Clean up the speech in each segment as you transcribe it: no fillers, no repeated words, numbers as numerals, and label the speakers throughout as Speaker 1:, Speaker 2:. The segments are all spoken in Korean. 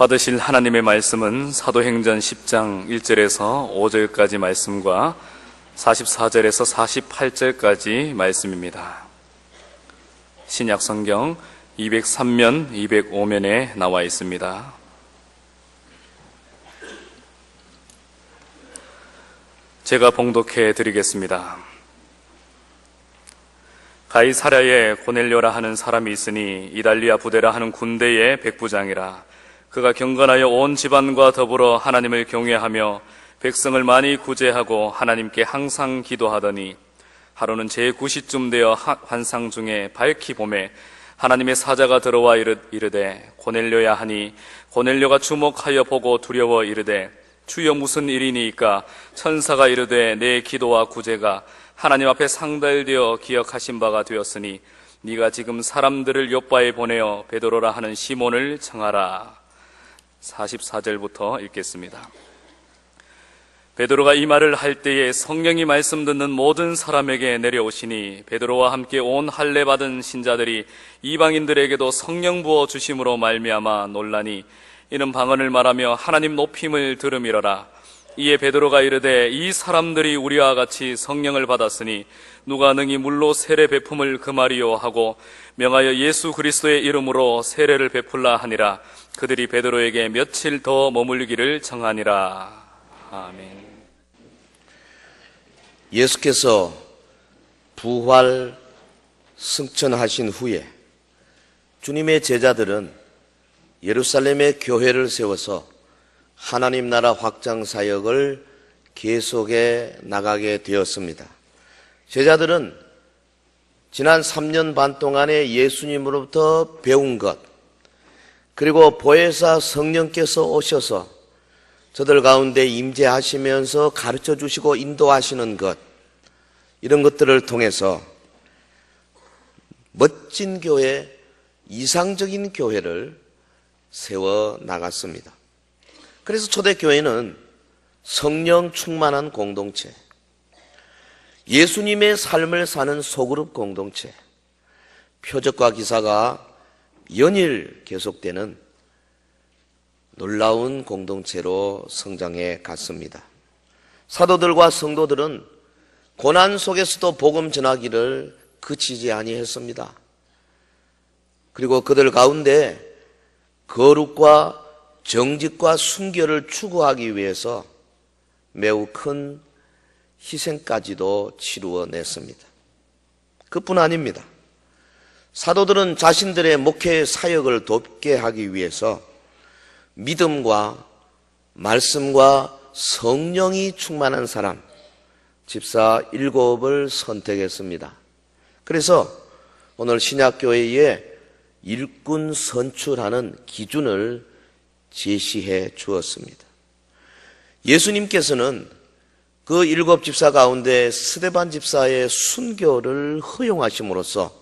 Speaker 1: 받으실 하나님의 말씀은 사도행전 10장 1절에서 5절까지 말씀과 44절에서 48절까지 말씀입니다. 신약성경 203면, 205면에 나와 있습니다. 제가 봉독해 드리겠습니다. 가이사랴에 고넬료라 하는 사람이 있으니 이달리아 부대라 하는 군대의 백부장이라. 그가 경건하여 온 집안과 더불어 하나님을 경외하며 백성을 많이 구제하고 하나님께 항상 기도하더니 하루는 제9시쯤 되어 환상 중에 밝히 보매 하나님의 사자가 들어와 이르되 고넬료야 하니 고넬료가 주목하여 보고 두려워 이르되 주여 무슨 일이니이까? 천사가 이르되 내 기도와 구제가 하나님 앞에 상달되어 기억하신 바가 되었으니 네가 지금 사람들을 요빠에 보내어 베드로라 하는 시몬을 청하라. 44절부터 읽겠습니다. 베드로가 이 말을 할 때에 성령이 말씀 듣는 모든 사람에게 내려오시니 베드로와 함께 온 할례 받은 신자들이 이방인들에게도 성령 부어 주심으로 말미암아 놀라니 이는 방언을 말하며 하나님 높임을 들음이러라. 이에 베드로가 이르되 이 사람들이 우리와 같이 성령을 받았으니 누가 능히 물로 세례 베품을 금하리요 하고 명하여 예수 그리스도의 이름으로 세례를 베풀라 하니라. 그들이 베드로에게 며칠 더 머물기를 청하니라. 아멘.
Speaker 2: 예수께서 부활 승천하신 후에 주님의 제자들은 예루살렘에 교회를 세워서 하나님 나라 확장 사역을 계속해 나가게 되었습니다. 제자들은 지난 3년 반 동안에 예수님으로부터 배운 것, 그리고 보혜사 성령께서 오셔서 저들 가운데 임재하시면서 가르쳐 주시고 인도하시는 것, 이런 것들을 통해서 멋진 교회, 이상적인 교회를 세워 나갔습니다. 그래서 초대교회는 성령 충만한 공동체, 예수님의 삶을 사는 소그룹 공동체, 표적과 기사가 연일 계속되는 놀라운 공동체로 성장해 갔습니다. 사도들과 성도들은 고난 속에서도 복음 전하기를 그치지 아니했습니다. 그리고 그들 가운데 거룩과 정직과 순결을 추구하기 위해서 매우 큰 희생까지도 치루어냈습니다. 그뿐 아닙니다. 사도들은 자신들의 목회 사역을 돕게 하기 위해서 믿음과 말씀과 성령이 충만한 사람, 집사 7을 선택했습니다. 그래서 오늘 신약교회에 일꾼 선출하는 기준을 제시해 주었습니다. 예수님께서는 그 7 집사 가운데 스데반 집사의 순교를 허용하심으로써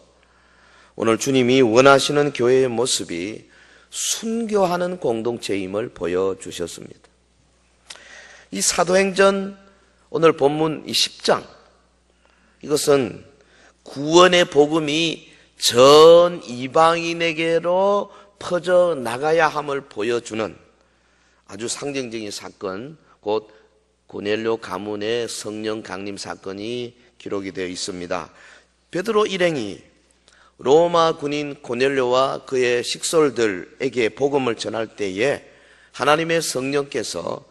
Speaker 2: 오늘 주님이 원하시는 교회의 모습이 순교하는 공동체임을 보여주셨습니다. 이 사도행전 오늘 본문 이 10장, 이것은 구원의 복음이 전 이방인에게로 퍼져 나가야 함을 보여주는 아주 상징적인 사건, 곧 고넬료 가문의 성령 강림 사건이 기록이 되어 있습니다. 베드로 일행이 로마 군인 고넬료와 그의 식솔들에게 복음을 전할 때에 하나님의 성령께서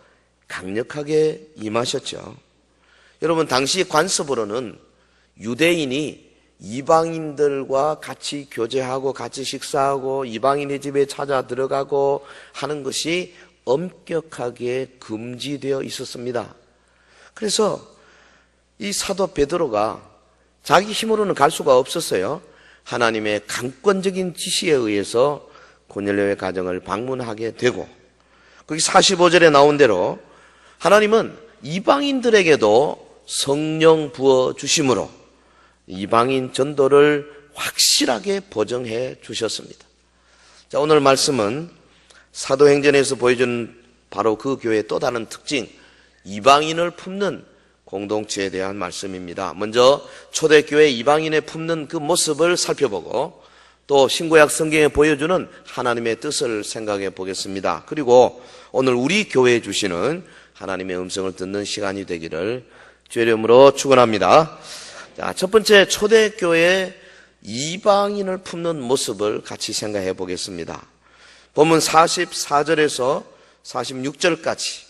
Speaker 2: 강력하게 임하셨죠. 여러분, 당시 관습으로는 유대인이 이방인들과 같이 교제하고 같이 식사하고 이방인의 집에 찾아 들어가고 하는 것이 엄격하게 금지되어 있었습니다. 그래서 이 사도 베드로가 자기 힘으로는 갈 수가 없었어요. 하나님의 강권적인 지시에 의해서 고넬료의 가정을 방문하게 되고, 거기 45절에 나온 대로 하나님은 이방인들에게도 성령 부어 주심으로 이방인 전도를 확실하게 보정해 주셨습니다. 자, 오늘 말씀은 사도행전에서 보여준 바로 그 교회의 또 다른 특징, 이방인을 품는 공동체에 대한 말씀입니다. 먼저 초대교회 이방인의 품는 그 모습을 살펴보고 또 신구약 성경에 보여주는 하나님의 뜻을 생각해 보겠습니다. 그리고 오늘 우리 교회에 주시는 하나님의 음성을 듣는 시간이 되기를 주의 이름으로 축원합니다. 자, 첫 번째, 초대교회 이방인을 품는 모습을 같이 생각해 보겠습니다. 본문 44절에서 46절까지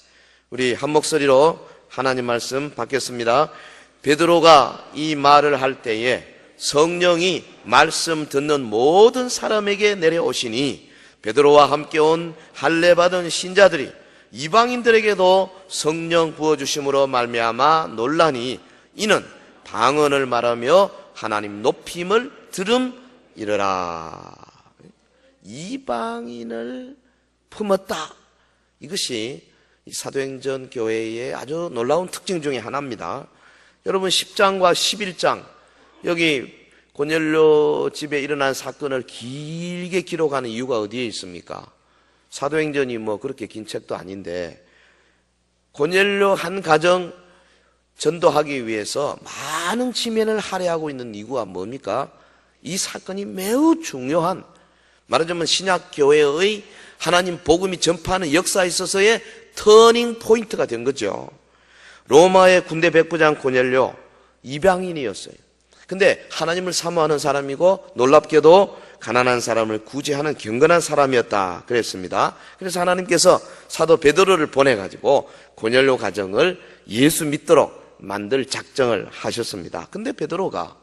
Speaker 2: 우리 한 목소리로 하나님 말씀 받겠습니다. 베드로가 이 말을 할 때에 성령이 말씀 듣는 모든 사람에게 내려오시니 베드로와 함께 온 할례 받은 신자들이 이방인들에게도 성령 부어주심으로 말미암아 놀라니 이는 방언을 말하며 하나님 높임을 들음이러라. 이방인을 품었다. 이것이 사도행전 교회의 아주 놀라운 특징 중에 하나입니다. 여러분 10장과 11장 여기 고넬료 집에 일어난 사건을 길게 기록하는 이유가 어디에 있습니까? 사도행전이 뭐 그렇게 긴 책도 아닌데 고넬료 한 가정 전도하기 위해서 많은 지면을 할애하고 있는 이유가 뭡니까? 이 사건이 매우 중요한, 말하자면 신약교회의 하나님 복음이 전파하는 역사에 있어서의 터닝 포인트가 된 거죠. 로마의 군대 백부장 고넬료 이방인이었어요. 근데 하나님을 사모하는 사람이고 놀랍게도 가난한 사람을 구제하는 경건한 사람이었다 그랬습니다. 그래서 하나님께서 사도 베드로를 보내가지고 고넬료 가정을 예수 믿도록 만들 작정을 하셨습니다. 근데 베드로가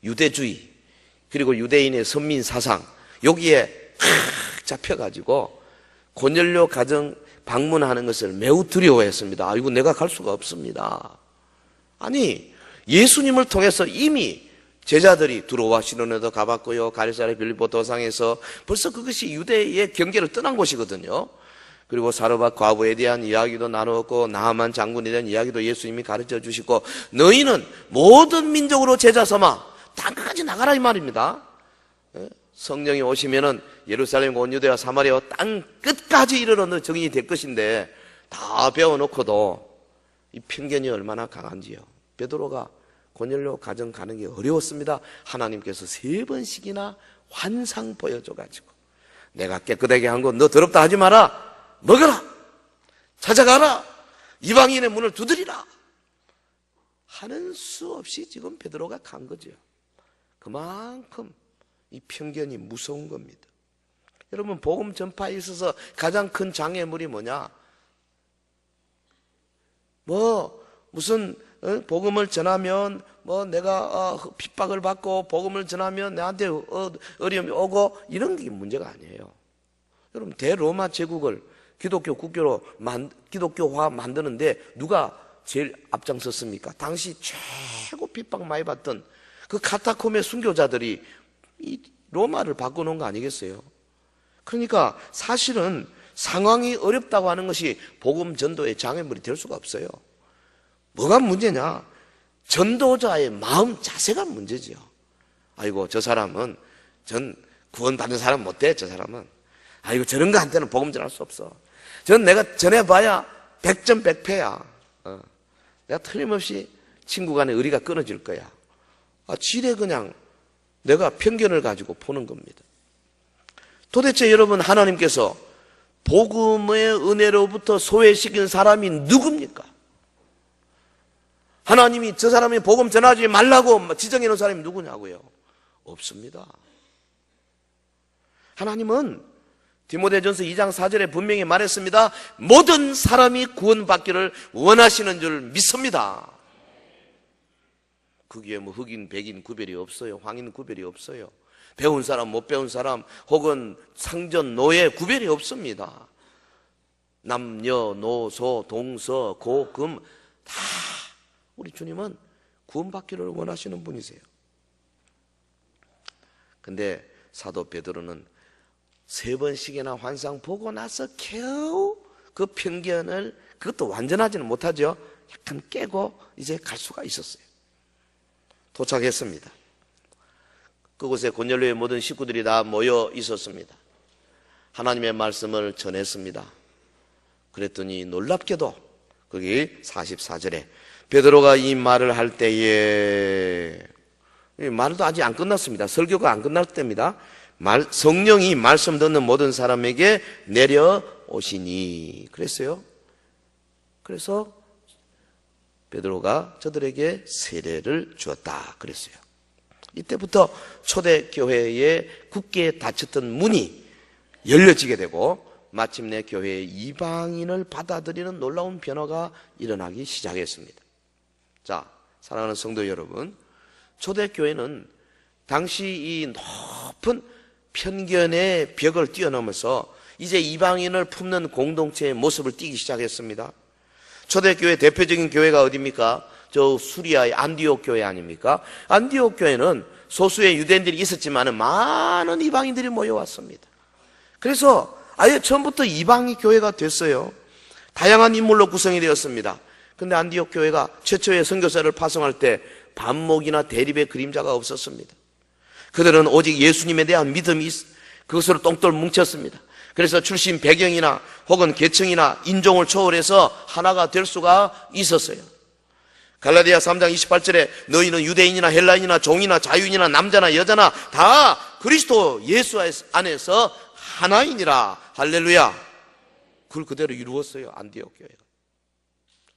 Speaker 2: 유대주의 그리고 유대인의 선민 사상 여기에 잡혀가지고 고넬료 가정 방문하는 것을 매우 두려워했습니다. 아이고 내가 갈 수가 없습니다. 아니 예수님을 통해서 이미 제자들이 두로와 시돈에도 가봤고요, 가리사의 빌립보 도상에서 벌써 그것이 유대의 경계를 떠난 곳이거든요. 그리고 사르밧 과부에 대한 이야기도 나누었고 나하만 장군에 대한 이야기도 예수님이 가르쳐 주시고 너희는 모든 민족으로 제자 삼아 땅끝까지 나가라 이 말입니다. 성령이 오시면은 예루살렘 온 유대와 사마리아 땅 끝까지 이르러 정인이 될 것인데 다 배워놓고도 이 편견이 얼마나 강한지요. 베드로가 고넬료 가정 가는 게 어려웠습니다. 하나님께서 3번씩이나 환상 보여줘가지고 내가 깨끗하게 한 거 너 더럽다 하지 마라. 먹어라. 찾아가라. 이방인의 문을 두드리라. 하는 수 없이 지금 베드로가 간 거죠. 그만큼 이 편견이 무서운 겁니다. 여러분 복음 전파에 있어서 가장 큰 장애물이 뭐냐? 무슨 복음을 전하면 내가 핍박을 받고 복음을 전하면 내한테 어려움이 오고 이런 게 문제가 아니에요. 여러분 대로마 제국을 기독교 국교로 기독교화 만드는데 누가 제일 앞장섰습니까? 당시 최고 핍박 많이 받던 그 카타콤의 순교자들이 이 로마를 바꿔놓은 거 아니겠어요? 그러니까 사실은 상황이 어렵다고 하는 것이 복음 전도의 장애물이 될 수가 없어요. 뭐가 문제냐? 전도자의 마음 자세가 문제지요. 아이고 저 사람은 전 구원받은 사람 못돼. 저 사람은 아이고 저런 거한테는 복음 전할 수 없어. 전 내가 전해봐야 100점 100패야. 내가 틀림없이 친구 간의 의리가 끊어질 거야. 지레 그냥 내가 편견을 가지고 보는 겁니다. 도대체 여러분 하나님께서 복음의 은혜로부터 소외시킨 사람이 누굽니까? 하나님이 저 사람이 복음 전하지 말라고 지정해 놓은 사람이 누구냐고요? 없습니다. 하나님은 디모데전서 2장 4절에 분명히 말했습니다. 모든 사람이 구원받기를 원하시는 줄 믿습니다. 거기에 흑인, 백인 구별이 없어요. 황인 구별이 없어요. 배운 사람, 못 배운 사람, 혹은 상전, 노예 구별이 없습니다. 남녀, 노소, 동서, 고, 금 다 우리 주님은 구원받기를 원하시는 분이세요. 근데 사도 베드로는 3번씩이나 환상 보고 나서 겨우 그 편견을 그것도 완전하지는 못하죠. 약간 깨고 이제 갈 수가 있었어요. 도착했습니다. 그곳에 고넬료의 모든 식구들이 다 모여 있었습니다. 하나님의 말씀을 전했습니다. 그랬더니 놀랍게도 거기 44절에 베드로가 이 말을 할 때에 말도 아직 안 끝났습니다. 설교가 안 끝날 때입니다. 성령이 말씀 듣는 모든 사람에게 내려오시니 그랬어요. 그래서 베드로가 저들에게 세례를 주었다 그랬어요. 이때부터 초대교회에 굳게 닫혔던 문이 열려지게 되고 마침내 교회의 이방인을 받아들이는 놀라운 변화가 일어나기 시작했습니다. 자, 사랑하는 성도 여러분, 초대교회는 당시 이 높은 편견의 벽을 뛰어넘어서 이제 이방인을 품는 공동체의 모습을 띠기 시작했습니다. 초대교회 대표적인 교회가 어디입니까? 저 수리아의 안디옥 교회 아닙니까? 안디옥 교회는 소수의 유대인들이 있었지만 많은 이방인들이 모여왔습니다. 그래서 아예 처음부터 이방인 교회가 됐어요. 다양한 인물로 구성이 되었습니다. 근데 안디옥 교회가 최초의 선교사를 파송할 때 반목이나 대립의 그림자가 없었습니다. 그들은 오직 예수님에 대한 믿음이 그것으로 똥돌 뭉쳤습니다. 그래서 출신 배경이나 혹은 계층이나 인종을 초월해서 하나가 될 수가 있었어요. 갈라디아 3장 28절에 너희는 유대인이나 헬라인이나 종이나 자유인이나 남자나 여자나 다 그리스도 예수 안에서 하나이니라. 할렐루야. 그걸 그대로 이루었어요. 안디옥 교회가.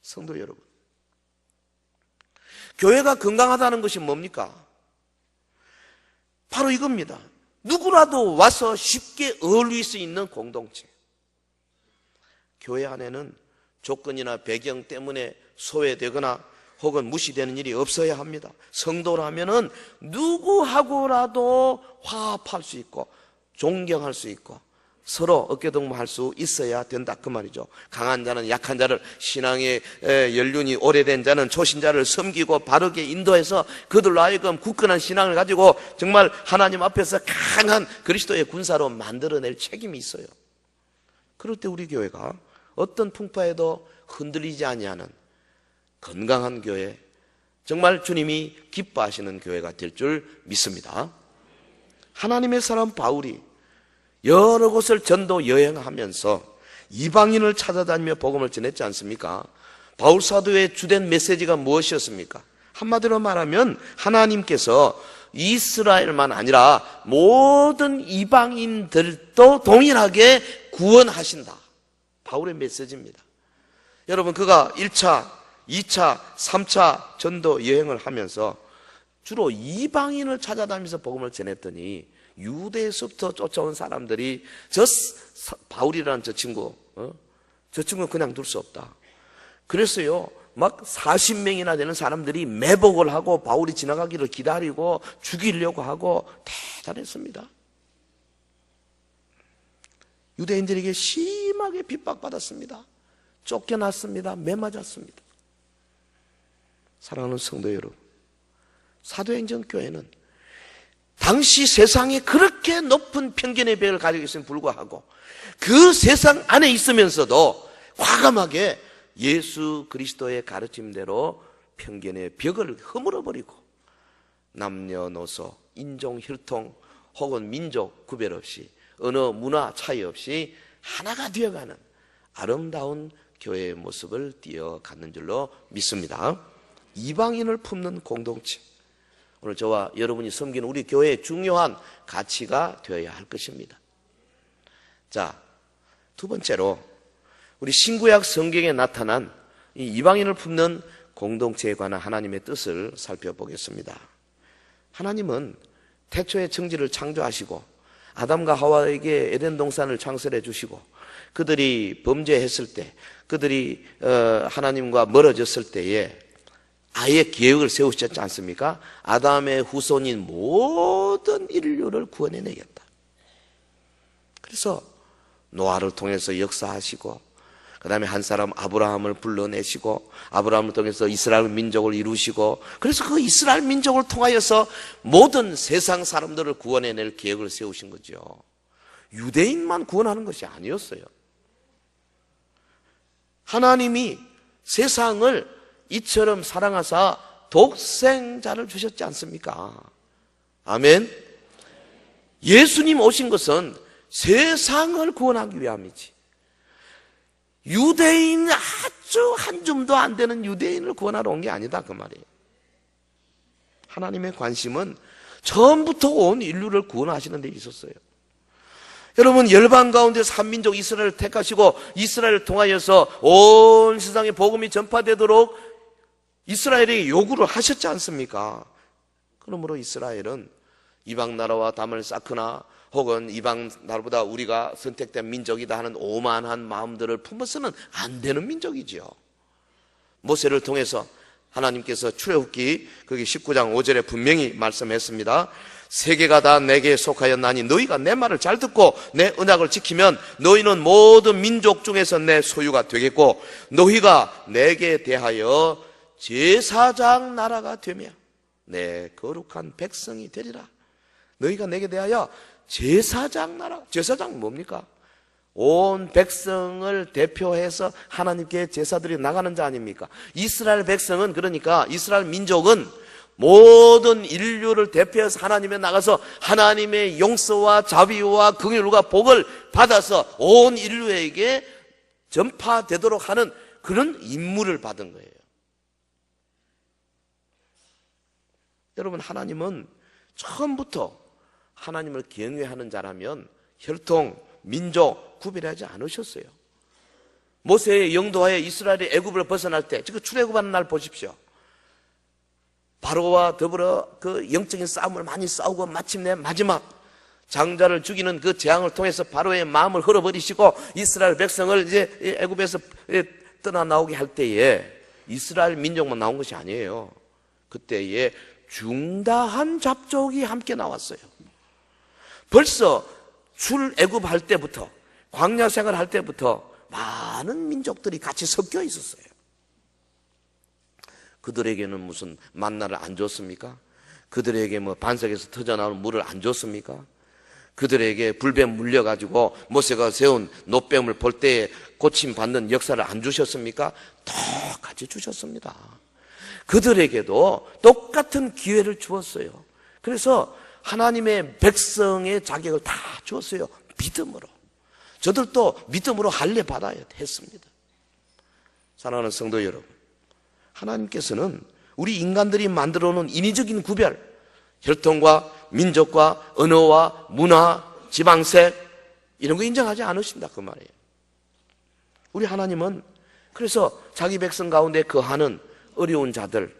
Speaker 2: 성도 여러분, 교회가 건강하다는 것이 뭡니까? 바로 이겁니다. 누구라도 와서 쉽게 어울릴 수 있는 공동체. 교회 안에는 조건이나 배경 때문에 소외되거나 혹은 무시되는 일이 없어야 합니다. 성도라면은 누구하고라도 화합할 수 있고 존경할 수 있고 서로 어깨동무할 수 있어야 된다 그 말이죠. 강한 자는 약한 자를, 신앙의 연륜이 오래된 자는 초신자를 섬기고 바르게 인도해서 그들로 하여금 굳건한 신앙을 가지고 정말 하나님 앞에서 강한 그리스도의 군사로 만들어낼 책임이 있어요. 그럴 때 우리 교회가 어떤 풍파에도 흔들리지 아니하는 건강한 교회, 정말 주님이 기뻐하시는 교회가 될 줄 믿습니다. 하나님의 사람 바울이 여러 곳을 전도 여행하면서 이방인을 찾아다니며 복음을 전했지 않습니까? 바울 사도의 주된 메시지가 무엇이었습니까? 한마디로 말하면 하나님께서 이스라엘만 아니라 모든 이방인들도 동일하게 구원하신다. 바울의 메시지입니다. 여러분, 그가 1차, 2차, 3차 전도 여행을 하면서 주로 이방인을 찾아다니면서 복음을 전했더니 유대에서부터 쫓아온 사람들이 바울이라는 저 친구 그냥 둘 수 없다. 그래서요, 막 40명이나 되는 사람들이 매복을 하고 바울이 지나가기를 기다리고 죽이려고 하고 대단했습니다. 유대인들에게 심하게 핍박받았습니다. 쫓겨났습니다. 매맞았습니다. 사랑하는 성도 여러분, 사도행전 교회는 당시 세상에 그렇게 높은 편견의 벽을 가지고 있음에 불구하고 그 세상 안에 있으면서도 과감하게 예수 그리스도의 가르침대로 편견의 벽을 허물어버리고 남녀노소, 인종, 혈통 혹은 민족 구별 없이 어느 문화 차이 없이 하나가 되어가는 아름다운 교회의 모습을 띄어가는 줄로 믿습니다. 이방인을 품는 공동체, 오늘 저와 여러분이 섬기는 우리 교회의 중요한 가치가 되어야 할 것입니다. 자, 두 번째로 우리 신구약 성경에 나타난 이 이방인을 품는 공동체에 관한 하나님의 뜻을 살펴보겠습니다. 하나님은 태초에 천지를 창조하시고 아담과 하와에게 에덴 동산을 창설해 주시고 그들이 범죄했을 때, 그들이 하나님과 멀어졌을 때에 아예 계획을 세우셨지 않습니까? 아담의 후손인 모든 인류를 구원해내겠다. 그래서 노아를 통해서 역사하시고 그 다음에 한 사람 아브라함을 불러내시고 아브라함을 통해서 이스라엘 민족을 이루시고 그래서 그 이스라엘 민족을 통하여서 모든 세상 사람들을 구원해낼 계획을 세우신 거죠. 유대인만 구원하는 것이 아니었어요. 하나님이 세상을 이처럼 사랑하사 독생자를 주셨지 않습니까? 아멘. 예수님 오신 것은 세상을 구원하기 위함이지 유대인 아주 한 줌도 안 되는 유대인을 구원하러 온 게 아니다 그 말이에요. 하나님의 관심은 처음부터 온 인류를 구원하시는 데 있었어요. 여러분, 열방 가운데 삼민족 이스라엘을 택하시고 이스라엘을 통하여서 온 세상에 복음이 전파되도록 이스라엘에게 요구를 하셨지 않습니까? 그러므로 이스라엘은 이방 나라와 담을 쌓거나 혹은 이방 나라보다 우리가 선택된 민족이다 하는 오만한 마음들을 품어서는 안 되는 민족이지요. 모세를 통해서 하나님께서 출애굽기 거기 19장 5절에 분명히 말씀했습니다. 세계가 다 내게 속하였나니 너희가 내 말을 잘 듣고 내 언약을 지키면 너희는 모든 민족 중에서 내 소유가 되겠고 너희가 내게 대하여 제사장 나라가 되며 내 거룩한 백성이 되리라. 너희가 내게 대하여 제사장 나라. 제사장 뭡니까? 온 백성을 대표해서 하나님께 제사들이 나가는 자 아닙니까? 이스라엘 백성은, 그러니까 이스라엘 민족은 모든 인류를 대표해서 하나님에 나가서 하나님의 용서와 자비와 긍휼과 복을 받아서 온 인류에게 전파되도록 하는 그런 임무를 받은 거예요. 여러분, 하나님은 처음부터 하나님을 경외하는 자라면 혈통, 민족 구별하지 않으셨어요. 모세의 영도하에 이스라엘이 애굽을 벗어날 때, 지금 출애굽하는 날 보십시오. 바로와 더불어 그 영적인 싸움을 많이 싸우고 마침내 마지막 장자를 죽이는 그 재앙을 통해서 바로의 마음을 흘러버리시고 이스라엘 백성을 이제 애굽에서 떠나 나오게 할 때에 이스라엘 민족만 나온 것이 아니에요. 그때에 중다한 잡족이 함께 나왔어요. 벌써 출애굽할 때부터, 광야 생활할 때부터 많은 민족들이 같이 섞여 있었어요. 그들에게는 무슨 만나를 안 줬습니까? 그들에게 뭐 반석에서 터져나오는 물을 안 줬습니까? 그들에게 불뱀 물려가지고 모세가 세운 노뱀을 볼 때에 고침받는 역사를 안 주셨습니까? 똑같이 주셨습니다. 그들에게도 똑같은 기회를 주었어요. 그래서 하나님의 백성의 자격을 다 주었어요. 믿음으로. 저들도 믿음으로 할례 받아야 했습니다. 사랑하는 성도 여러분, 하나님께서는 우리 인간들이 만들어 놓은 인위적인 구별, 혈통과 민족과 언어와 문화, 지방색 이런 거 인정하지 않으신다 그 말이에요. 우리 하나님은 그래서 자기 백성 가운데 거하는 어려운 자들,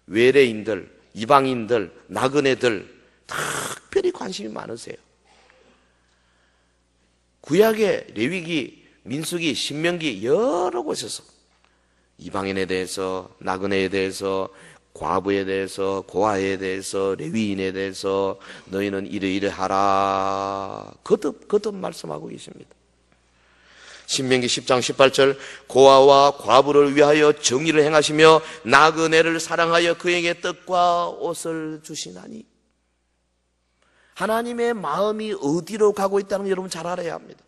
Speaker 2: 외래인들, 이방인들, 나그네들 특별히 관심이 많으세요. 구약의 레위기, 민수기, 신명기 여러 곳에서 이방인에 대해서, 나그네에 대해서, 과부에 대해서, 고아에 대해서, 레위인에 대해서 너희는 이러이러하라 거듭 말씀하고 계십니다. 신명기 10장 18절 고아와 과부를 위하여 정의를 행하시며 나그네를 사랑하여 그에게 떡과 옷을 주시나니. 하나님의 마음이 어디로 가고 있다는 걸 여러분 잘 알아야 합니다.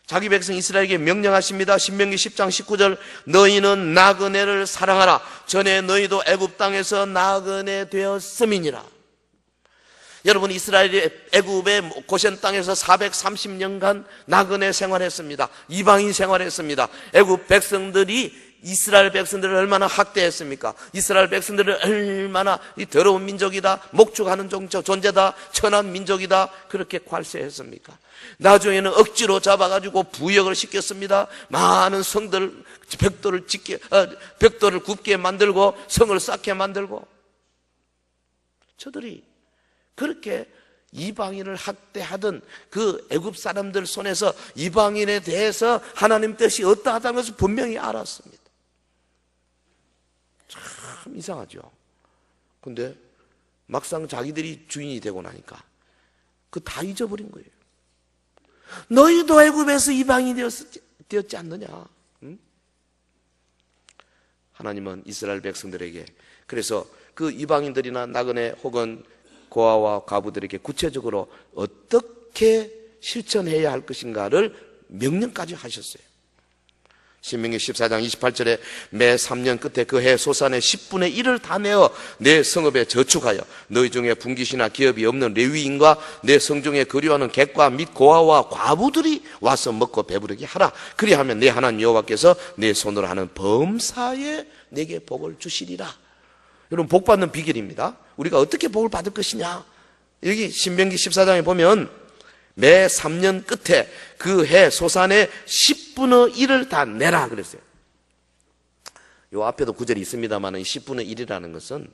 Speaker 2: 자기 백성 이스라엘에게 명령하십니다. 신명기 10장 19절 너희는 나그네를 사랑하라. 전에 너희도 애굽 땅에서 나그네 되었음이니라. 여러분, 이스라엘이 애굽의 고센 땅에서 430년간 나그네 생활했습니다. 이방인 생활했습니다. 애굽 백성들이 이스라엘 백성들을 얼마나 학대했습니까? 이스라엘 백성들을 얼마나 이 더러운 민족이다, 목축하는 존재다, 천한 민족이다 그렇게 괄세했습니까? 나중에는 억지로 잡아가지고 부역을 시켰습니다. 많은 성들, 벽돌을 굽게 만들고 성을 쌓게 만들고. 저들이 그렇게 이방인을 학대하던 그 애굽 사람들 손에서 이방인에 대해서 하나님 뜻이 어떠하다는 것을 분명히 알았습니다. 참 이상하죠. 근데 막상 자기들이 주인이 되고 나니까 그 다 잊어버린 거예요. 너희도 애굽에서 이방인이 되었지 않느냐? 응? 하나님은 이스라엘 백성들에게 그래서 그 이방인들이나 나그네 혹은 고아와 과부들에게 구체적으로 어떻게 실천해야 할 것인가를 명령까지 하셨어요. 신명기 14장 28절에 매 3년 끝에 그 해 소산의 10분의 1을 다 내어 내 성읍에 저축하여 너희 중에 분깃이나 기업이 없는 레위인과 내 성중에 거류하는 객과 및 고아와 과부들이 와서 먹고 배부르게 하라. 그리하면 내 하나님 여호와께서 내 손으로 하는 범사에 내게 복을 주시리라. 여러분, 복 받는 비결입니다. 우리가 어떻게 복을 받을 것이냐? 여기 신명기 14장에 보면 매 3년 끝에 그 해 소산의 10분의 1을 다 내라 그랬어요. 요 앞에도 구절이 있습니다만 10분의 1이라는 것은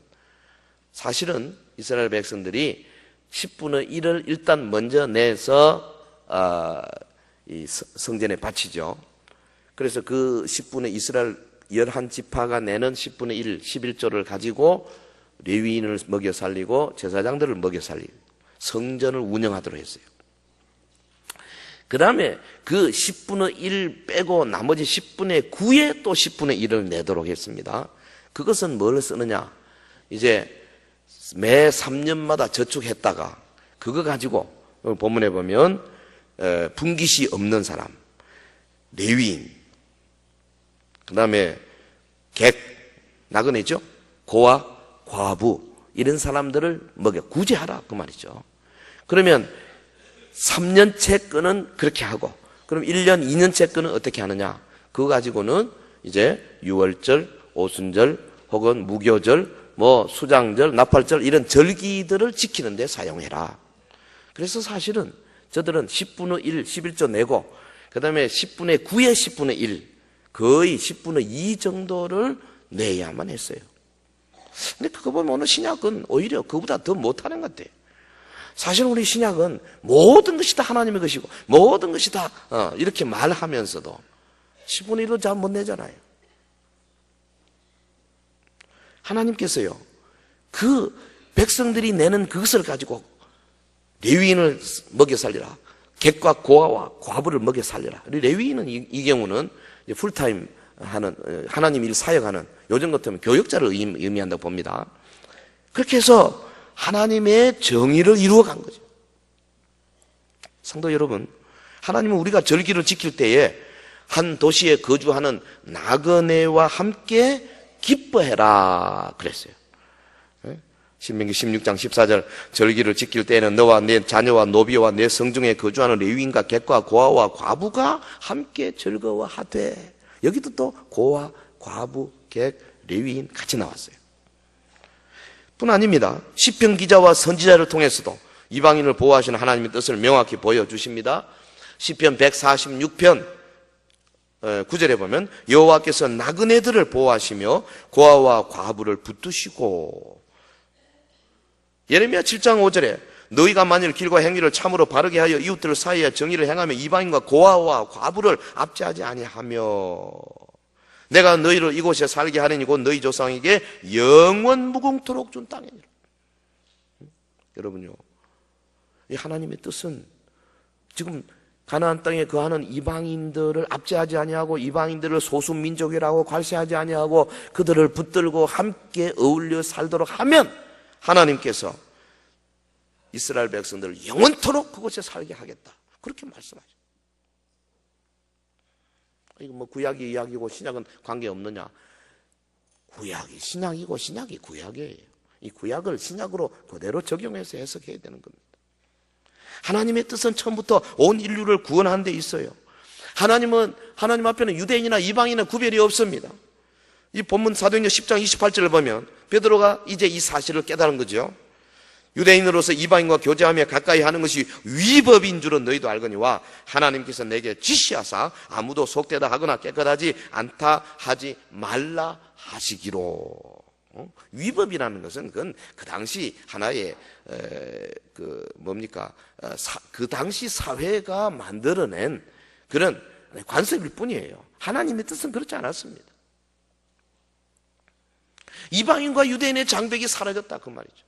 Speaker 2: 사실은 이스라엘 백성들이 10분의 1을 일단 먼저 내서 이 성전에 바치죠. 그래서 그 10분의 이스라엘 11지파가 내는 10분의 1, 11조를 가지고 레위인을 먹여 살리고 제사장들을 먹여 살리고 성전을 운영하도록 했어요. 그 다음에 그 10분의 1 빼고 나머지 10분의 9에 또 10분의 1을 내도록 했습니다. 그것은 뭘 쓰느냐? 이제 매 3년마다 저축했다가 그거 가지고 본문에 보면 분깃이 없는 사람, 레위인, 그 다음에 객, 나그네죠. 고아, 과부 이런 사람들을 먹여 구제하라 그 말이죠. 그러면 3년째 거는 그렇게 하고 그럼 1년, 2년째 거는 어떻게 하느냐? 그거 가지고는 이제 유월절, 오순절 혹은 무교절, 수장절, 나팔절 이런 절기들을 지키는 데 사용해라. 그래서 사실은 저들은 10분의 1, 11조 내고 그 다음에 10분의 9에 10분의 1 거의 10분의 2 정도를 내야만 했어요. 근데 그거 보면 오늘 신약은 오히려 그보다 더 못하는 것 같아요. 사실 우리 신약은 모든 것이 다 하나님의 것이고 모든 것이 다 이렇게 말하면서도 10분의 1로 잘 못 내잖아요. 하나님께서요 그 백성들이 내는 그것을 가지고 레위인을 먹여 살리라, 객과 고아와 과부를 먹여 살리라. 레위인은 이 경우는 풀타임 하는 하나님 일 사역하는 요즘 같으면 교역자를 의미한다고 봅니다. 그렇게 해서 하나님의 정의를 이루어간 거죠. 성도 여러분, 하나님은 우리가 절기를 지킬 때에 한 도시에 거주하는 나그네와 함께 기뻐해라 그랬어요. 신명기 16장 14절 절기를 지킬 때에는 너와 내 자녀와 노비와 내 성중에 거주하는 레위인과 객과 고아와 과부가 함께 즐거워하되, 여기도 또 고아, 과부, 객, 레위인 같이 나왔어요. 뿐 아닙니다. 시편 기자와 선지자를 통해서도 이방인을 보호하시는 하나님의 뜻을 명확히 보여주십니다. 시편 146편 9절에 보면 여호와께서 나그네들을 보호하시며 고아와 과부를 붙드시고, 예레미야 7장 5절에 너희가 만일 길과 행위를 참으로 바르게 하여 이웃들 사이에 정의를 행하며 이방인과 고아와 과부를 압제하지 아니하며 내가 너희를 이곳에 살게 하리니 곧 너희 조상에게 영원 무궁토록 준 땅이니라. 여러분요, 이 하나님의 뜻은 지금 가나안 땅에 거하는 이방인들을 압제하지 아니하고 이방인들을 소수민족이라고 괄시하지 아니하고 그들을 붙들고 함께 어울려 살도록 하면 하나님께서 이스라엘 백성들을 영원토록 그곳에 살게 하겠다, 그렇게 말씀하죠. 이거 구약이 이야기고 신약은 관계없느냐? 구약이 신약이고 신약이 구약이에요. 이 구약을 신약으로 그대로 적용해서 해석해야 되는 겁니다. 하나님의 뜻은 처음부터 온 인류를 구원하는 데 있어요. 하나님 앞에는 유대인이나 이방인은 구별이 없습니다. 이 본문 사도행전 10장 28절을 보면 베드로가 이제 이 사실을 깨달은 거죠. 유대인으로서 이방인과 교제하며 가까이 하는 것이 위법인 줄은 너희도 알거니와 하나님께서 내게 지시하사 아무도 속되다 하거나 깨끗하지 않다 하지 말라 하시기로. 위법이라는 것은 그건 그 당시 하나의 그 당시 사회가 만들어낸 그런 관습일 뿐이에요. 하나님의 뜻은 그렇지 않았습니다. 이방인과 유대인의 장벽이 사라졌다 그 말이죠.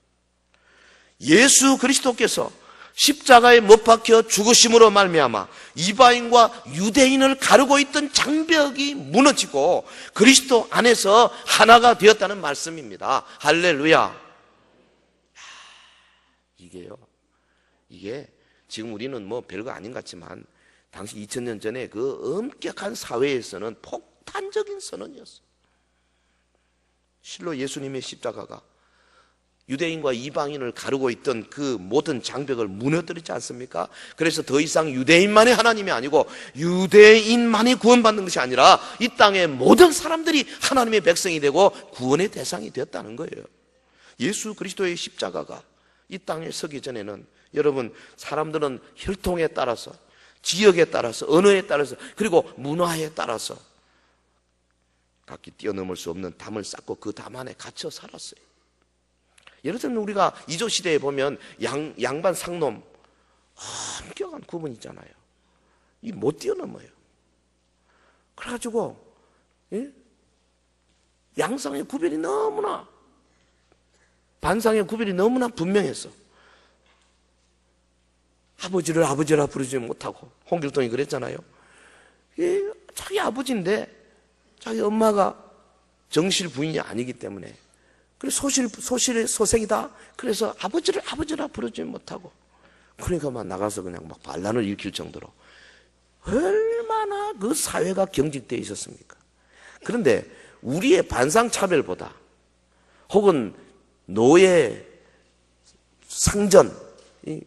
Speaker 2: 예수 그리스도께서 십자가에 못 박혀 죽으심으로 말미암아 이방인과 유대인을 가르고 있던 장벽이 무너지고 그리스도 안에서 하나가 되었다는 말씀입니다. 할렐루야. 이게 지금 우리는 별거 아닌 것 같지만 당시 2000년 전에 그 엄격한 사회에서는 폭탄적인 선언이었어요. 실로 예수님의 십자가가 유대인과 이방인을 가르고 있던 그 모든 장벽을 무너뜨리지 않습니까? 그래서 더 이상 유대인만의 하나님이 아니고 유대인만이 구원받는 것이 아니라 이 땅의 모든 사람들이 하나님의 백성이 되고 구원의 대상이 되었다는 거예요. 예수 그리스도의 십자가가 이 땅에 서기 전에는 여러분, 사람들은 혈통에 따라서, 지역에 따라서, 언어에 따라서, 그리고 문화에 따라서 각기 뛰어넘을 수 없는 담을 쌓고 그 담 안에 갇혀 살았어요. 예를 들면 우리가 이조 시대에 보면 양반 상놈 엄격한 구분이 있잖아요. 이 못 뛰어넘어요. 그래가지고 양상의 구별이 너무나, 반상의 구별이 너무나 분명했어. 아버지를 아버지라 부르지 못하고, 홍길동이 그랬잖아요. 자기 아버지인데 자기 엄마가 정실 부인이 아니기 때문에, 그래 소실의 소생이다. 그래서 아버지를 아버지라 부르지 못하고, 그러니까 막 나가서 그냥 막 반란을 일으킬 정도로 얼마나 그 사회가 경직되어 있었습니까? 그런데 우리의 반상차별보다, 혹은 노예 상전,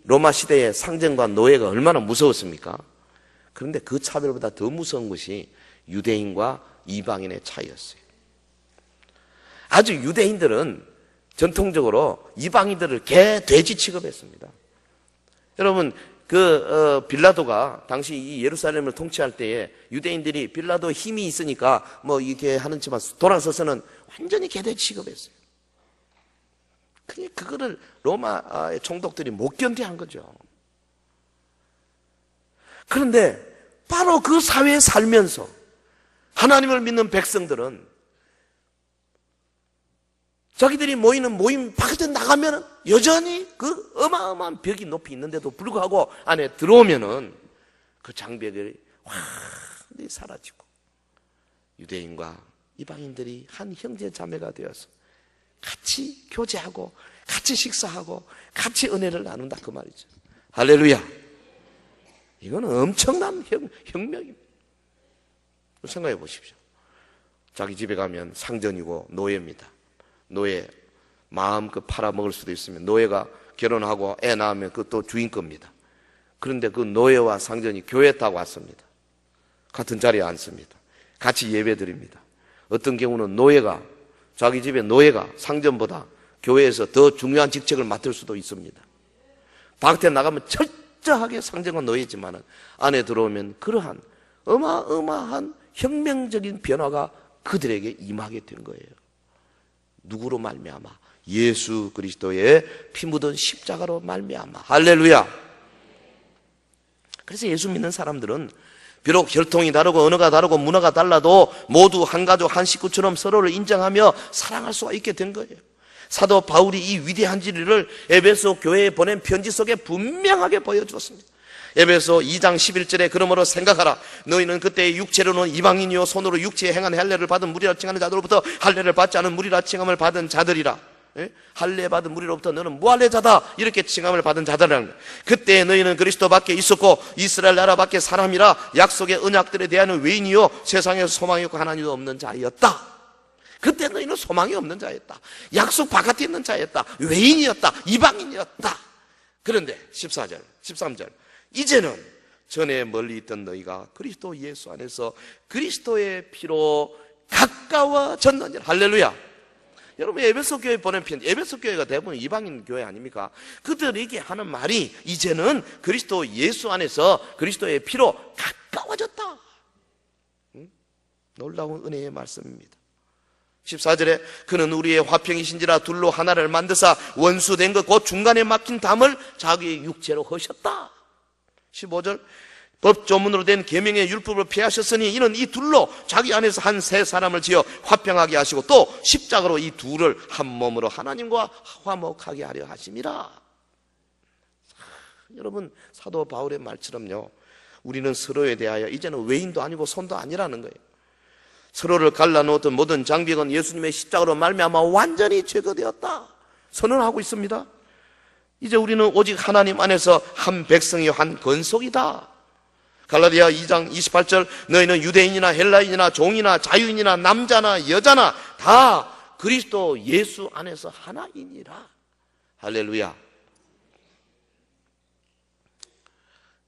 Speaker 2: 로마 시대의 상전과 노예가 얼마나 무서웠습니까? 그런데 그 차별보다 더 무서운 것이 유대인과 이방인의 차이였어요. 아주 유대인들은 전통적으로 이방인들을 개, 돼지 취급했습니다. 여러분, 빌라도가 당시 이 예루살렘을 통치할 때에 유대인들이 빌라도 힘이 있으니까 뭐 이렇게 하는지만 돌아서서는 완전히 개, 돼지 취급했어요. 그거를 로마의 총독들이 못 견뎌한 거죠. 그런데 바로 그 사회에 살면서 하나님을 믿는 백성들은 자기들이 모이는 모임 밖에 나가면 여전히 그 어마어마한 벽이 높이 있는데도 불구하고 안에 들어오면은 그 장벽이 완전히 사라지고 유대인과 이방인들이 한 형제 자매가 되어서 같이 교제하고 같이 식사하고 같이 은혜를 나눈다, 그 말이죠. 할렐루야. 이거는 엄청난 혁명입니다. 생각해 보십시오. 자기 집에 가면 상전이고 노예입니다. 노예, 마음껏 팔아먹을 수도 있으면, 노예가 결혼하고 애 낳으면 그것도 주인 겁니다. 그런데 그 노예와 상전이 교회에 딱 왔습니다. 같은 자리에 앉습니다. 같이 예배 드립니다. 어떤 경우는 노예가, 자기 집의 노예가 상전보다 교회에서 더 중요한 직책을 맡을 수도 있습니다. 밖에 나가면 철저하게 상전과 노예지만은 안에 들어오면 그러한 어마어마한 혁명적인 변화가 그들에게 임하게 된 거예요. 누구로 말미암아? 예수 그리스도의 피 묻은 십자가로 말미암아. 할렐루야. 그래서 예수 믿는 사람들은 비록 혈통이 다르고 언어가 다르고 문화가 달라도 모두 한 가족 한 식구처럼 서로를 인정하며 사랑할 수가 있게 된 거예요. 사도 바울이 이 위대한 진리를 에베소 교회에 보낸 편지 속에 분명하게 보여주었습니다. 에베소 2장 11절에 그러므로 생각하라. 너희는 그때 육체로는 이방인이요 손으로 육체에 행한 할례를 받은 무리라 칭하는 자들로부터 할례를 받지 않은 무리라 칭함을 받은 자들이라. 할례 받은 무리로부터 너는 무할례자다 이렇게 칭함을 받은 자들이라는 거예요. 그때 너희는 그리스도 밖에 있었고 이스라엘 나라 밖에 사람이라 약속의 언약들에 대한 외인이요 세상에서 소망이 없고 하나님도 없는 자였다. 그때 너희는 소망이 없는 자였다. 약속 바깥에 있는 자였다. 외인이었다. 이방인이었다. 그런데 14절 13절 이제는 전에 멀리 있던 너희가 그리스도 예수 안에서 그리스도의 피로 가까워졌느니라. 할렐루야. 여러분, 에베소 교회 보낸 편지, 에베소 교회가 대부분 이방인 교회 아닙니까? 그들에게 하는 말이 이제는 그리스도 예수 안에서 그리스도의 피로 가까워졌다. 놀라운 은혜의 말씀입니다. 14절에 그는 우리의 화평이신지라 둘로 하나를 만드사 원수된 것 곧 중간에 막힌 담을 자기의 육체로 허셨다. 15절 법조문으로 된 계명의 율법을 폐하셨으니 이는 이 둘로 자기 안에서 한 세 사람을 지어 화평하게 하시고 또 십자가로 이 둘을 한 몸으로 하나님과 화목하게 하려 하심이라. 여러분, 사도 바울의 말처럼요, 우리는 서로에 대하여 이제는 외인도 아니고 손도 아니라는 거예요. 서로를 갈라놓았던 모든 장벽은 예수님의 십자가로 말미암아 완전히 제거되었다 선언하고 있습니다. 이제 우리는 오직 하나님 안에서 한 백성이요 한 건속이다. 갈라디아 2장 28절 너희는 유대인이나 헬라인이나 종이나 자유인이나 남자나 여자나 다 그리스도 예수 안에서 하나이니라. 할렐루야.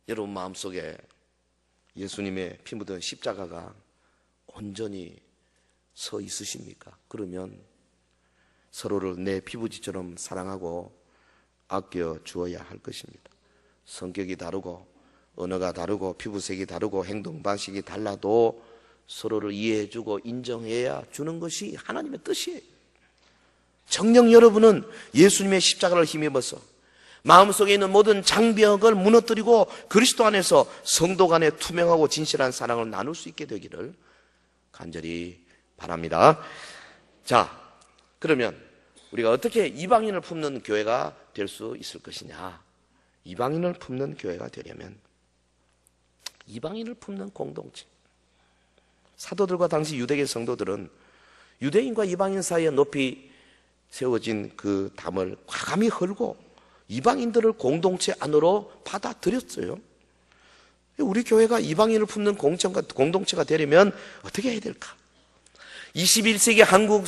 Speaker 2: 여러분 마음속에 예수님의 피 묻은 십자가가 온전히 서 있으십니까? 그러면 서로를 내 피부지처럼 사랑하고 아껴 주어야 할 것입니다. 성격이 다르고 언어가 다르고 피부색이 다르고 행동 방식이 달라도 서로를 이해해주고 인정해야 주는 것이 하나님의 뜻이에요. 정녕 여러분은 예수님의 십자가를 힘입어서 마음속에 있는 모든 장벽을 무너뜨리고 그리스도 안에서 성도 간에 투명하고 진실한 사랑을 나눌 수 있게 되기를 간절히 바랍니다. 자, 그러면 우리가 어떻게 이방인을 품는 교회가 될 수 있을 것이냐? 이방인을 품는 교회가 되려면 이방인을 품는 공동체. 사도들과 당시 유대계 성도들은 유대인과 이방인 사이에 높이 세워진 그 담을 과감히 헐고 이방인들을 공동체 안으로 받아들였어요. 우리 교회가 이방인을 품는 공동체가 되려면 어떻게 해야 될까? 21세기 한국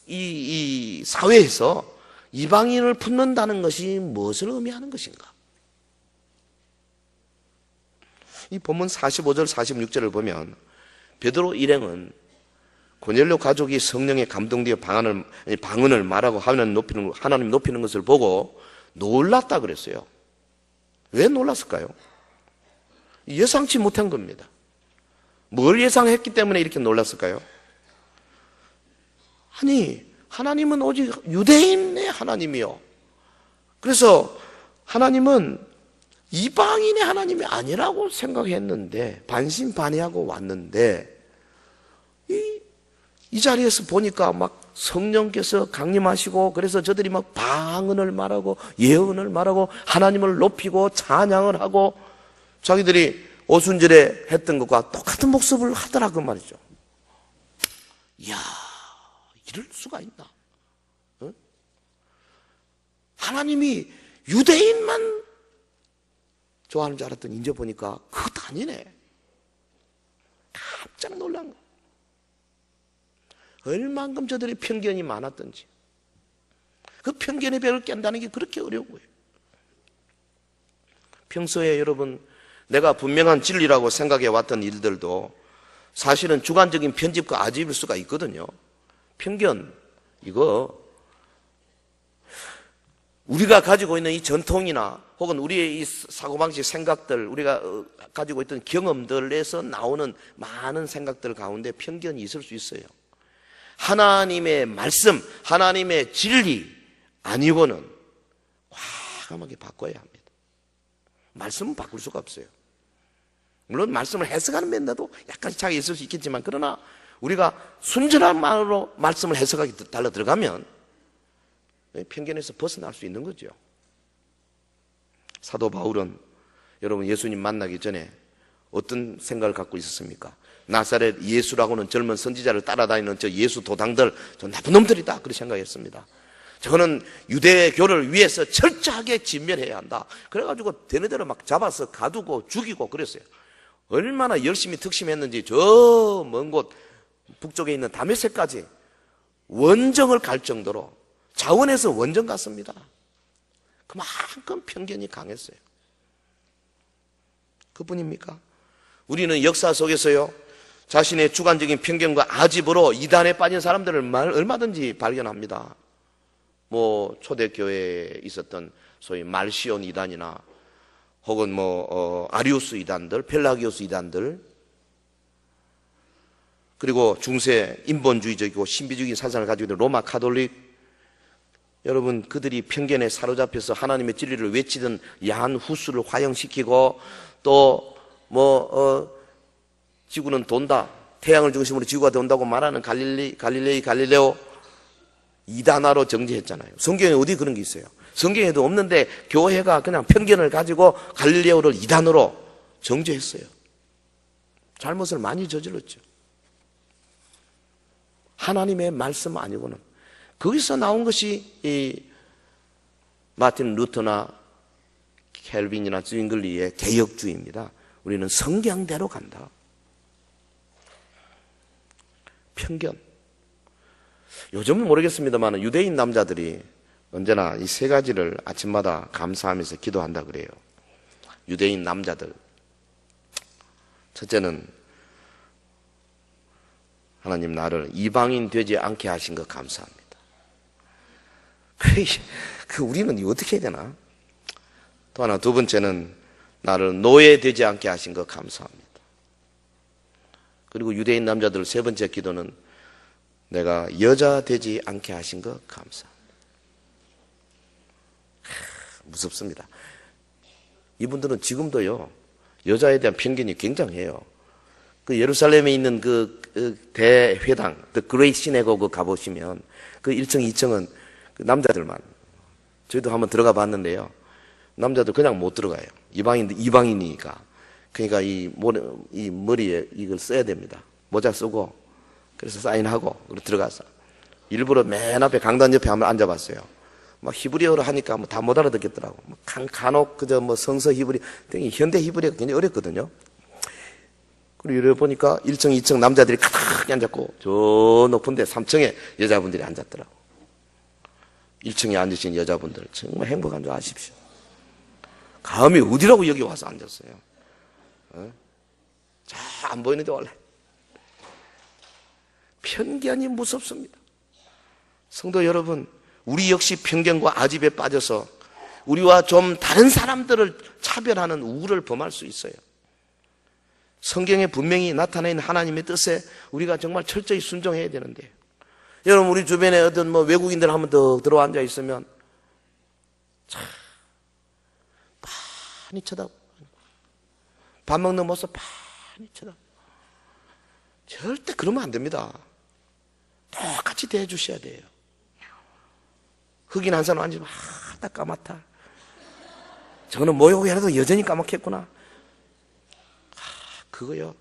Speaker 2: 이 사회에서 이방인을 품는다는 것이 무엇을 의미하는 것인가? 이 본문 45절 46절을 보면 베드로 일행은 고넬료 가족이 성령에 감동되어 방언을 말하고 하나님 높이는 것을 보고 놀랐다 그랬어요. 왜 놀랐을까요? 예상치 못한 겁니다. 뭘 예상했기 때문에 이렇게 놀랐을까요? 아니, 하나님은 오직 유대인의 하나님이요. 그래서 하나님은 이방인의 하나님이 아니라고 생각했는데 반신반의하고 왔는데 이 자리에서 보니까 막 성령께서 강림하시고 그래서 저들이 막 방언을 말하고 예언을 말하고 하나님을 높이고 찬양을 하고 자기들이 오순절에 했던 것과 똑같은 모습을 하더라 그 말이죠. 이야, 이럴 수가 있나? 어? 하나님이 유대인만 좋아하는 줄 알았더니 이제 보니까 그것도 아니네. 깜짝 놀란 거. 얼만큼 저들의 편견이 많았던지 그 편견의 벽을 깬다는 게 그렇게 어려운 거예요. 평소에 여러분 내가 분명한 진리라고 생각해 왔던 일들도 사실은 주관적인 편집과 아집일 수가 있거든요. 편견, 이거 우리가 가지고 있는 이 전통이나 혹은 우리의 이 사고방식 생각들, 우리가 가지고 있던 경험들에서 나오는 많은 생각들 가운데 편견이 있을 수 있어요. 하나님의 말씀, 하나님의 진리 아니고는 과감하게 바꿔야 합니다. 말씀은 바꿀 수가 없어요. 물론 말씀을 해석하는 면에도 약간씩 차이가 있을 수 있겠지만 그러나 우리가 순전한 말로 말씀을 해석하기 달라 들어가면 편견에서 벗어날 수 있는 거죠. 사도 바울은 여러분 예수님 만나기 전에 어떤 생각을 갖고 있었습니까? 나사렛 예수라고는 젊은 선지자를 따라다니는 저 예수 도당들, 저 나쁜 놈들이다 그렇게 생각했습니다. 저거는 유대교를 위해서 철저하게 진멸해야 한다. 그래가지고 되는대로 막 잡아서 가두고 죽이고 그랬어요. 얼마나 열심히 특심했는지 저 먼 곳 북쪽에 있는 다메섹까지 원정을 갈 정도로 자원에서 원정 갔습니다. 그만큼 편견이 강했어요. 그뿐입니까? 우리는 역사 속에서요 자신의 주관적인 편견과 아집으로 이단에 빠진 사람들을 얼마든지 발견합니다. 뭐 초대교회에 있었던 소위 말시온 이단이나 혹은 아리우스 이단들, 펠라기오스 이단들, 그리고 중세 인본주의적이고 신비주의 사상을 가지고 있는 로마 카톨릭, 여러분 그들이 편견에 사로잡혀서 하나님의 진리를 외치던 야한 후수를 화형시키고 또 지구는 돈다, 태양을 중심으로 지구가 돈다고 말하는 갈릴레오 이단화로 정죄했잖아요. 성경에 어디 그런 게 있어요? 성경에도 없는데 교회가 그냥 편견을 가지고 갈릴레오를 이단으로 정죄했어요. 잘못을 많이 저질렀죠. 하나님의 말씀 아니고는. 거기서 나온 것이 이 마틴 루터나 켈빈이나 zwingli의 개혁주의입니다. 우리는 성경대로 간다. 편견. 요즘은 모르겠습니다만 유대인 남자들이 언제나 이 세 가지를 아침마다 감사하면서 기도한다 그래요. 유대인 남자들. 첫째는 하나님 나를 이방인 되지 않게 하신 것 감사합니다. 우리는 이거 어떻게 해야 되나? 또 하나 두 번째는 나를 노예 되지 않게 하신 것 감사합니다. 그리고 유대인 남자들 세 번째 기도는 내가 여자 되지 않게 하신 것 감사합니다. 무섭습니다. 이분들은 지금도요, 여자에 대한 편견이 굉장해요. 그 예루살렘에 있는 그 대회당, The Great Synagogue 가보시면 그 1층, 2층은 그 남자들만. 저희도 한번 들어가 봤는데요. 남자들 그냥 못 들어가요. 이방인이니까. 그러니까 이 머리에 이걸 써야 됩니다. 모자 쓰고, 그래서 사인하고, 그리고 들어가서. 일부러 맨 앞에 강단 옆에 한번 앉아봤어요. 막 히브리어로 하니까 뭐 다 못 알아듣겠더라고. 간혹 그저 뭐 성서 히브리, 현대 히브리어가 굉장히 어렵거든요. 그리고 이래 보니까 1층, 2층 남자들이 가득 앉았고, 저 높은데 3층에 여자분들이 앉았더라고. 1층에 앉으신 여자분들 정말 행복한 줄 아십시오. 감히 어디라고 여기 와서 앉았어요? 잘 안 보이는데 원래. 편견이 무섭습니다. 성도 여러분, 우리 역시 편견과 아집에 빠져서 우리와 좀 다른 사람들을 차별하는 우를 범할 수 있어요. 성경에 분명히 나타나 있는 하나님의 뜻에 우리가 정말 철저히 순종해야 되는데, 여러분 우리 주변에 어떤 뭐 외국인들 한번 더 들어와 앉아 있으면 참 많이 쳐다보고, 밥 먹는 모습 많이 쳐다보고. 절대 그러면 안 됩니다. 똑같이 대해 주셔야 돼요. 흑인 한 사람 앉으면 다 까맣다. 저거는 모욕이 해도 여전히 까맣겠구나. 그거요.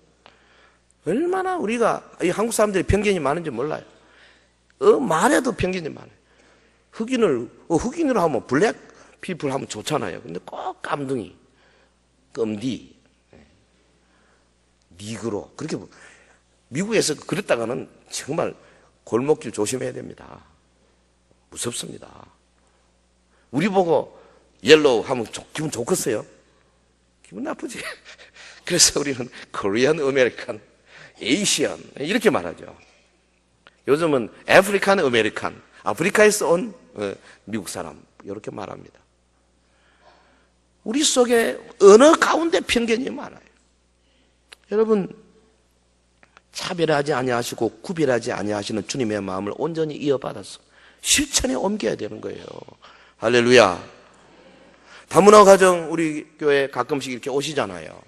Speaker 2: 얼마나 우리가 이 한국 사람들이 편견이 많은지 몰라요. 말해도 편견이 많아요. 흑인으로 하면 블랙 피플 하면 좋잖아요. 근데 꼭 깜둥이, 껌디, 니그로 그렇게 미국에서 그랬다가는 정말 골목길 조심해야 됩니다. 무섭습니다. 우리 보고 옐로우 하면 기분 좋겠어요? 기분 나쁘지. 그래서 우리는 코리안 아메리칸, 에이시안 이렇게 말하죠. 요즘은 아프리칸 아메리칸, 아프리카에서 온 미국 사람 이렇게 말합니다. 우리 속에 어느 가운데 편견이 많아요. 여러분, 차별하지 아니하시고 구별하지 아니하시는 주님의 마음을 온전히 이어받아서 실천에 옮겨야 되는 거예요. 할렐루야. 다문화 가정 우리 교회 가끔씩 이렇게 오시잖아요.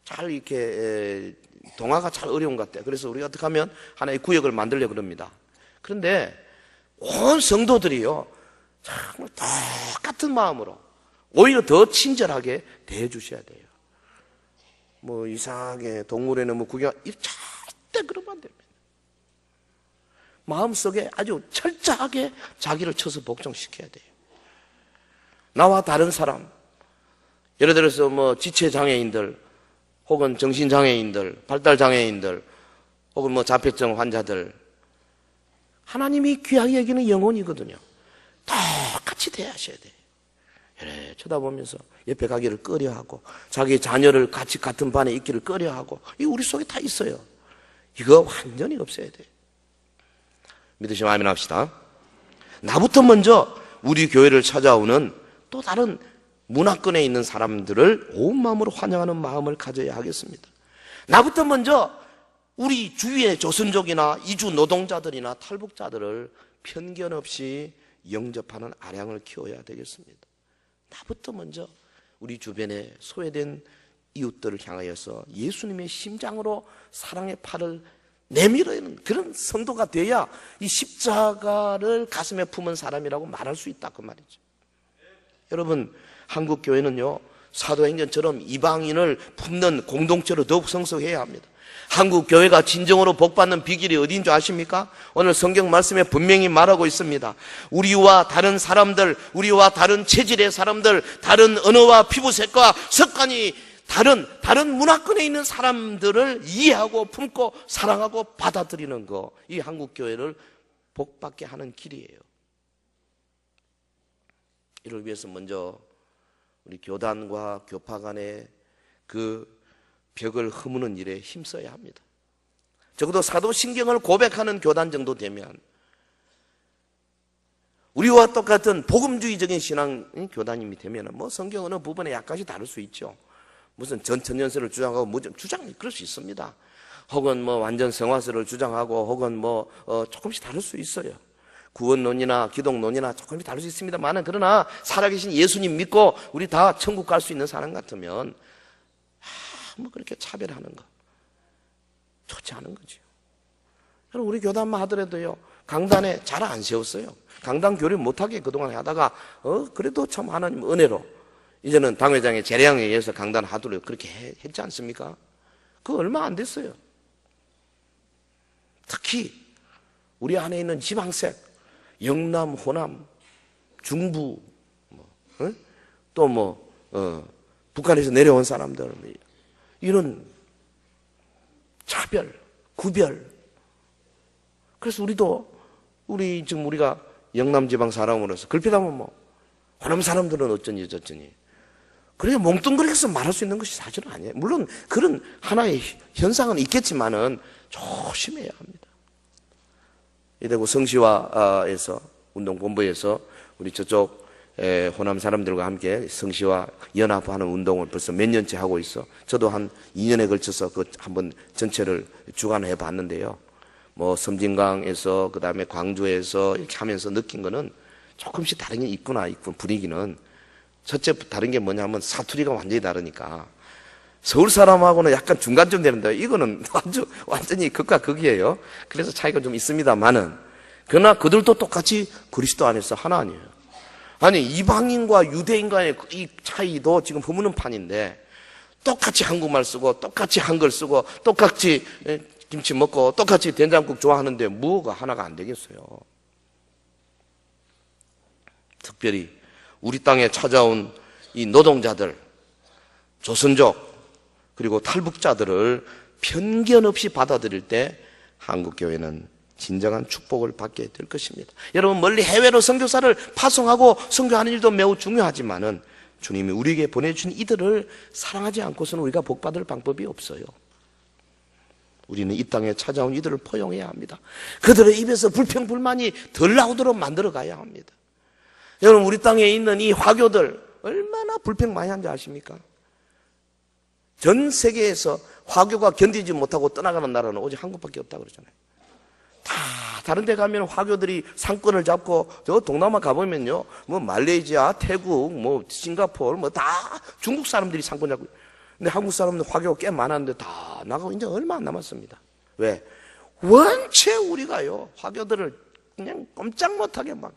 Speaker 2: 잘 이렇게 동화가 잘 어려운 것 같아요. 그래서 우리가 어떻게 하면 하나의 구역을 만들려고 그럽니다. 그런데 온 성도들이요, 정말 똑같은 마음으로 오히려 더 친절하게 대해 주셔야 돼요. 뭐 이상하게 동물에는 뭐 구경, 절대 그러면 안 됩니다. 마음속에 아주 철저하게 자기를 쳐서 복종시켜야 돼요. 나와 다른 사람, 예를 들어서 뭐 지체장애인들, 혹은 정신장애인들, 발달장애인들, 혹은 뭐 자폐증 환자들, 하나님이 귀하게 여기는 영혼이거든요. 똑같이 대하셔야 돼요. 이래 쳐다보면서 옆에 가기를 꺼려하고, 자기 자녀를 같이 같은 반에 있기를 꺼려하고, 이거 우리 속에 다 있어요. 이거 완전히 없애야 돼요. 믿으시면 아멘 합시다. 나부터 먼저 우리 교회를 찾아오는 또 다른 문화권에 있는 사람들을 온 마음으로 환영하는 마음을 가져야 하겠습니다. 나부터 먼저 우리 주위의 조선족이나 이주 노동자들이나 탈북자들을 편견 없이 영접하는 아량을 키워야 되겠습니다. 나부터 먼저 우리 주변에 소외된 이웃들을 향하여서 예수님의 심장으로 사랑의 팔을 내밀어는 그런 성도가 돼야 이 십자가를 가슴에 품은 사람이라고 말할 수 있다 그 말이죠. 여러분, 한국 교회는요, 사도행전처럼 이방인을 품는 공동체로 더욱 성숙해야 합니다. 한국 교회가 진정으로 복받는 비결이 어디인 줄 아십니까? 오늘 성경 말씀에 분명히 말하고 있습니다. 우리와 다른 사람들, 우리와 다른 체질의 사람들, 다른 언어와 피부색과 습관이 다른 문화권에 있는 사람들을 이해하고 품고 사랑하고 받아들이는 거, 이 한국 교회를 복받게 하는 길이에요. 이를 위해서 먼저 우리 교단과 교파 간의 그 벽을 허무는 일에 힘써야 합니다. 적어도 사도신경을 고백하는 교단 정도 되면 우리와 똑같은 복음주의적인 신앙 교단님이 되면 뭐 성경 어느 부분에 약간씩 다를 수 있죠. 무슨 전천연설을 주장하고 뭐 주장 그럴 수 있습니다. 혹은 뭐 완전 성화설을 주장하고 혹은 뭐 조금씩 다를 수 있어요. 구원론이나 기독론이나 조금씩 다를 수 있습니다만은 그러나 살아계신 예수님 믿고 우리 다 천국 갈 수 있는 사람 같으면 뭐 그렇게 차별하는 거 좋지 않은 거죠. 그럼 우리 교단만 하더라도요 강단에 잘 안 세웠어요. 강단 교류 못하게 그동안 하다가 그래도 참 하나님 은혜로 이제는 당회장의 재량에 의해서 강단 하도록 그렇게 했지 않습니까? 그거 얼마 안 됐어요. 특히 우리 안에 있는 지방색, 영남, 호남, 중부, 또 북한에서 내려온 사람들 이런 차별, 구별. 그래서 지금 우리가 영남 지방 사람으로서 걸핏하면 호남 사람들은 어쩌니 저쩌니. 그래 몽뚱그려서 말할 수 있는 것이 사실은 아니에요. 물론 그런 하나의 현상은 있겠지만은 조심해야 합니다. 이대구 성시화에서 운동본부에서 우리 저쪽 호남 사람들과 함께 성시화 연합하는 운동을 벌써 몇 년째 하고 있어. 저도 한 2년에 걸쳐서 그 한번 전체를 주관해 봤는데요. 뭐 섬진강에서 그다음에 광주에서 이렇게 하면서 느낀 거는 조금씩 다른 게 있구나. 분위기는 첫째 다른 게 뭐냐면 사투리가 완전히 다르니까 서울 사람하고는 약간 중간쯤 되는데 이거는 완전히 극과 극이에요. 그래서 차이가 좀 있습니다만은 그러나 그들도 똑같이 그리스도 안에서 하나 아니에요. 아니 이방인과 유대인과의 이 차이도 지금 허무는 판인데 똑같이 한국말 쓰고 똑같이 한글 쓰고 똑같이 김치 먹고 똑같이 된장국 좋아하는데 뭐가 하나가 안 되겠어요. 특별히 우리 땅에 찾아온 이 노동자들, 조선족 그리고 탈북자들을 편견 없이 받아들일 때 한국교회는 진정한 축복을 받게 될 것입니다. 여러분 멀리 해외로 선교사를 파송하고 선교하는 일도 매우 중요하지만은 주님이 우리에게 보내준 이들을 사랑하지 않고서는 우리가 복받을 방법이 없어요. 우리는 이 땅에 찾아온 이들을 포용해야 합니다. 그들의 입에서 불평불만이 덜 나오도록 만들어 가야 합니다. 여러분 우리 땅에 있는 이 화교들 얼마나 불평 많이 한지 아십니까? 전 세계에서 화교가 견디지 못하고 떠나가는 나라는 오직 한국밖에 없다고 그러잖아요. 다 다른 데 가면 화교들이 상권을 잡고 저 동남아 가보면요 뭐 말레이시아, 태국, 뭐 싱가포르 뭐 다 중국 사람들이 상권 잡고 근데 한국 사람들 화교가 꽤 많았는데 다 나가고 이제 얼마 안 남았습니다. 왜? 원체 우리가요 화교들을 그냥 꼼짝 못하게 막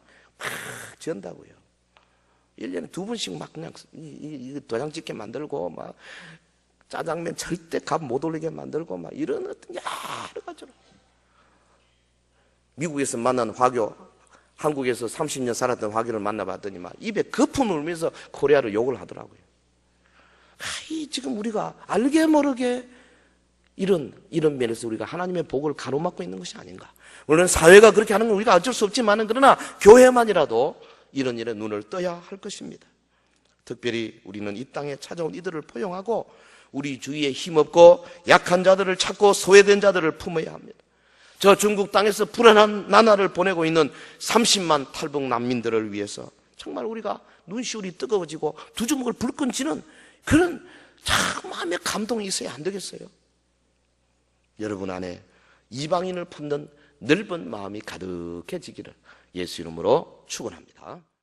Speaker 2: 지은다고요. 1년에 2번씩 막 그냥 도장 찍게 만들고 막 짜장면 절대 값 못 올리게 만들고 막 이런 어떤 여러 가지로. 미국에서 만난 화교, 한국에서 30년 살았던 화교를 만나봤더니 막 입에 거품을 울면서 코리아를 욕을 하더라고요. 지금 우리가 알게 모르게 이런 면에서 우리가 하나님의 복을 가로막고 있는 것이 아닌가. 물론 사회가 그렇게 하는 건 우리가 어쩔 수 없지만은 그러나 교회만이라도 이런 일에 눈을 떠야 할 것입니다. 특별히 우리는 이 땅에 찾아온 이들을 포용하고 우리 주위에 힘없고 약한 자들을 찾고 소외된 자들을 품어야 합니다. 저 중국 땅에서 불안한 나날을 보내고 있는 30만 탈북 난민들을 위해서 정말 우리가 눈시울이 뜨거워지고 두 주먹을 불끈 쥐는 그런 참 마음의 감동이 있어야 안 되겠어요? 여러분 안에 이방인을 품는 넓은 마음이 가득해지기를 예수 이름으로 축원합니다.